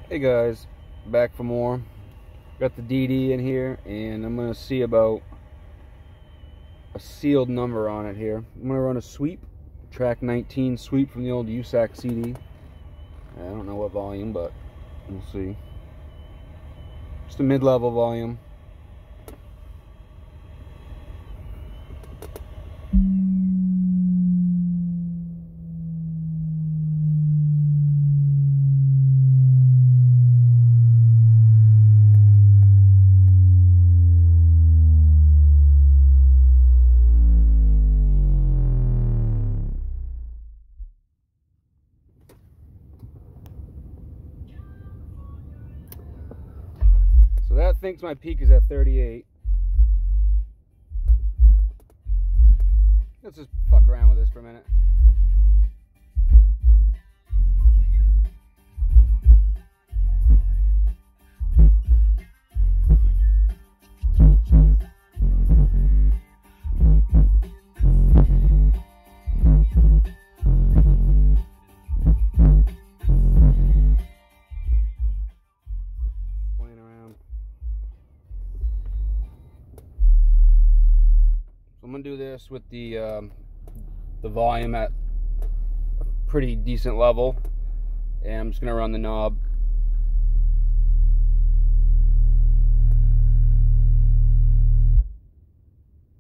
Hey guys, back for more. Got the DD in here, and I'm gonna see about a sealed number on it here. I'm gonna run a sweep, track 19 sweep from the old USAC CD. I don't know what volume, but we'll see. Just a mid-level volume. So that thinks my peak is at 38. Let's just fuck around with this for a minute. I'm gonna do this with the volume at a pretty decent level, and I'm just gonna run the knob.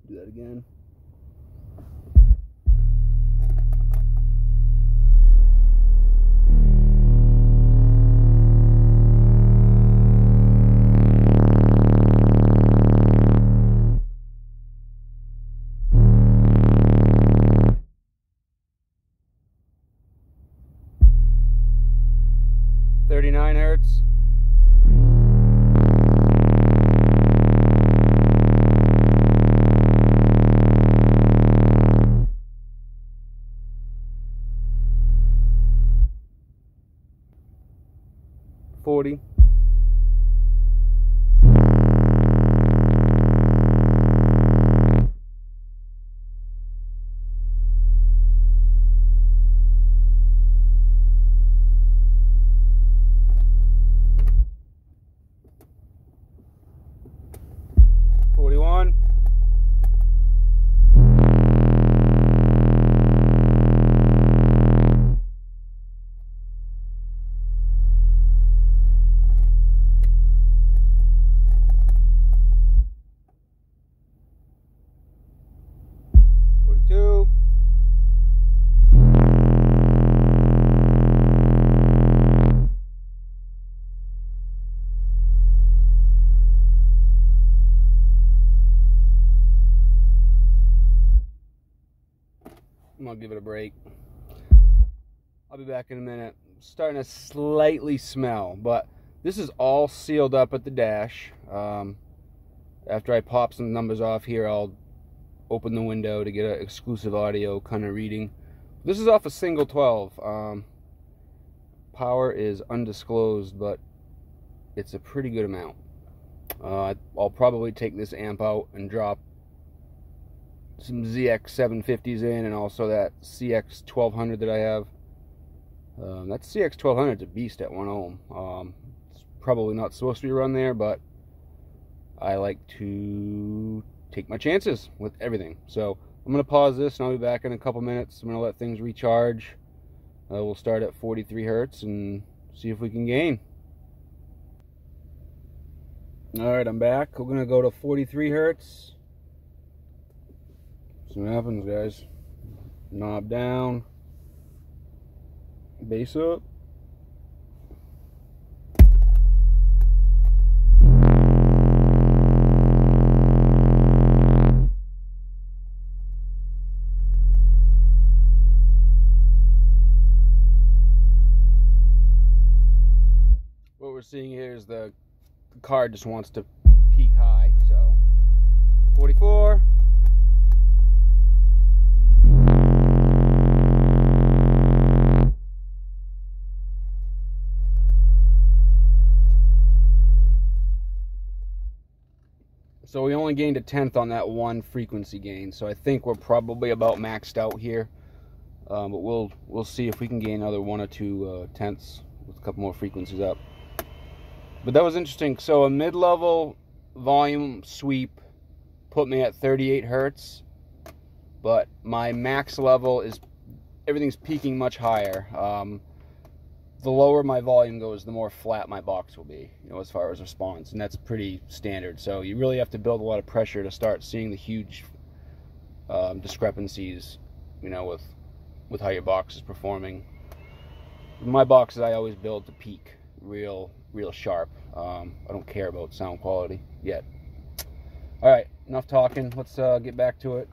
Do that again. Hertz. $40. $41. $42. I'm gonna give it a break. I'll be back in a minute. Starting to slightly smell, but this is all sealed up at the dash. After I pop some numbers off here, I'll open the window to get an exclusive audio kind of reading. This is off a single 12. Power is undisclosed, but it's a pretty good amount. I'll probably take this amp out and drop some ZX 750s in, and also that CX 1200 that I have. That CX 1200 is a beast at 1 ohm. It's probably not supposed to be run there, but I like to take my chances with everything. So I'm going to pause this, and I'll be back in a couple minutes. I'm going to let things recharge. We'll start at 43 hertz and see if we can gain. Alright, I'm back. We're going to go to 43 hertz. See what happens, guys. Knob down, bass up. What we're seeing here is the card just wants to peak high, so 44. So we only gained a tenth on that one frequency gain, so I think we're probably about maxed out here. But we'll see if we can gain another 1 or 2 tenths with a couple more frequencies up. But that was interesting. So a mid-level volume sweep put me at 38 hertz, but my max level is, everything's peaking much higher. The lower my volume goes, the more flat my box will be, you know, as far as response, and that's pretty standard. So you really have to build a lot of pressure to start seeing the huge discrepancies, you know, with how your box is performing. My boxes I always build to peak real sharp. I don't care about sound quality yet. All right, enough talking. Let's get back to it.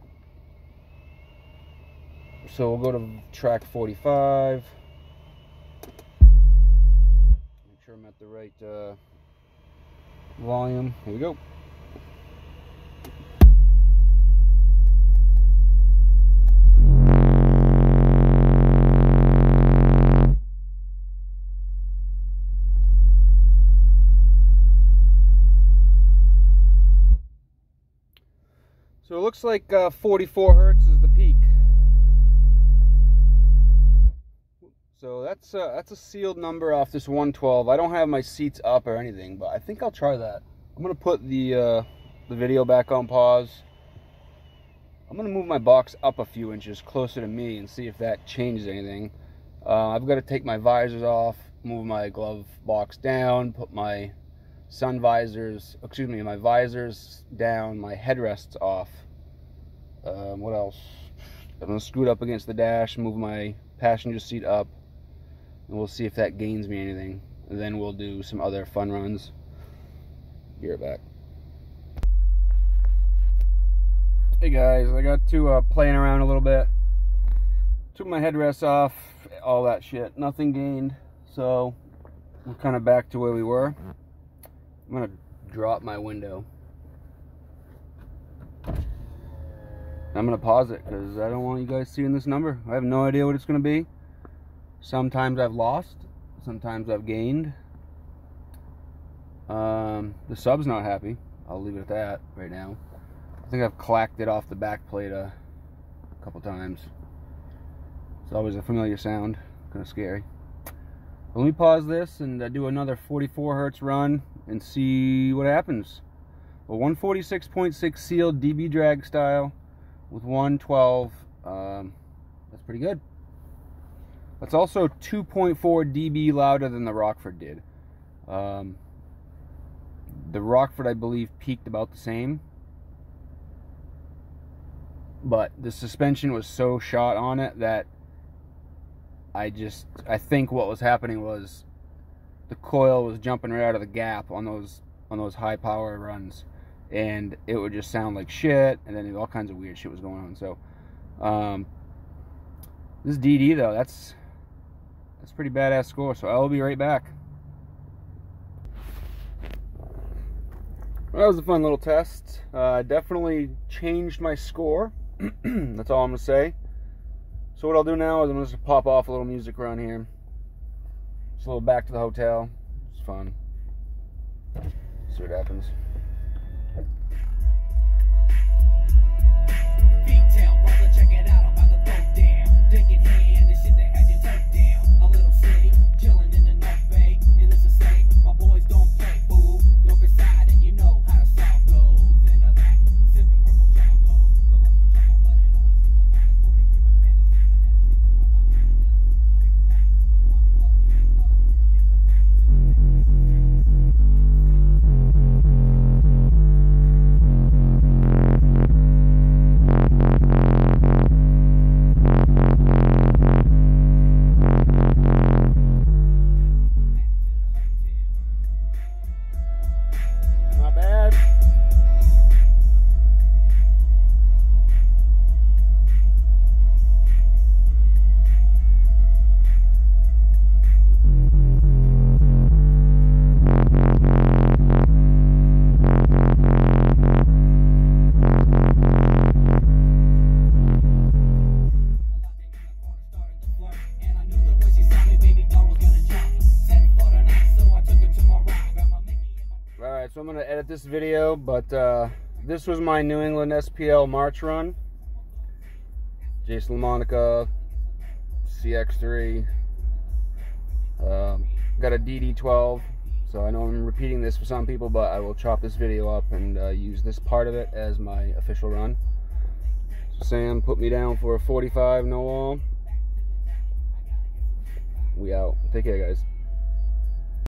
So we'll go to track 45. Make sure I'm at the right volume. Here we go. So it looks like 44 hertz is the peak. So that's a sealed number off this 112. I don't have my seats up or anything, but I think I'll try that. I'm gonna put the video back on pause. I'm gonna move my box up a few inches closer to me and see if that changes anything. I've got to take my visors off, move my glove box down, put my sun visors, excuse me, my visors down, my headrests off. What else? I'm gonna scoot up against the dash, move my passenger seat up, and we'll see if that gains me anything. And then we'll do some other fun runs. Be right back. Hey guys, I got to playing around a little bit. Took my headrests off, all that shit. Nothing gained, so we're kind of back to where we were. I'm gonna drop my window. I'm gonna pause it because I don't want you guys seeing this number. I have no idea what it's gonna be. Sometimes I've lost, sometimes I've gained. The sub's not happy. I'll leave it at that right now. I think I've clacked it off the back plate a couple times. It's always a familiar sound, kind of scary. Let me pause this and do another 44 hertz run and see what happens. A 146.6 sealed dB drag style with 112. That's pretty good. That's also 2.4 dB louder than the Rockford did. The Rockford, I believe, peaked about the same, but the suspension was so shot on it that I think what was happening was the coil was jumping right out of the gap on those high power runs, and it would just sound like shit, and then all kinds of weird shit was going on. So this DD though, that's pretty badass score. So I'll be right back. Well, that was a fun little test. Definitely changed my score. That's all I'm gonna say. So what I'll do now is I'm just pop off a little music run here. Just a little back to the hotel. It's fun. See what happens. Big town, brother, check it out. I'm about to throw down. Dick in hand, this shit that had you turned down. A little city, chilling in the North Bay. Needless to say, my boys don't play, fool. You're beside and you know how the song goes. In the back, sipping purple jongos. The love for trouble, but it always seems like I 40 gripping So I'm going to edit this video, but this was my New England SPL March run. Jason LaMonica, CX3. Got a DD12, So I know I'm repeating this for some people, but I will chop this video up and use this part of it as my official run. So Sam put me down for a 45 no wall. We out. Take care, guys.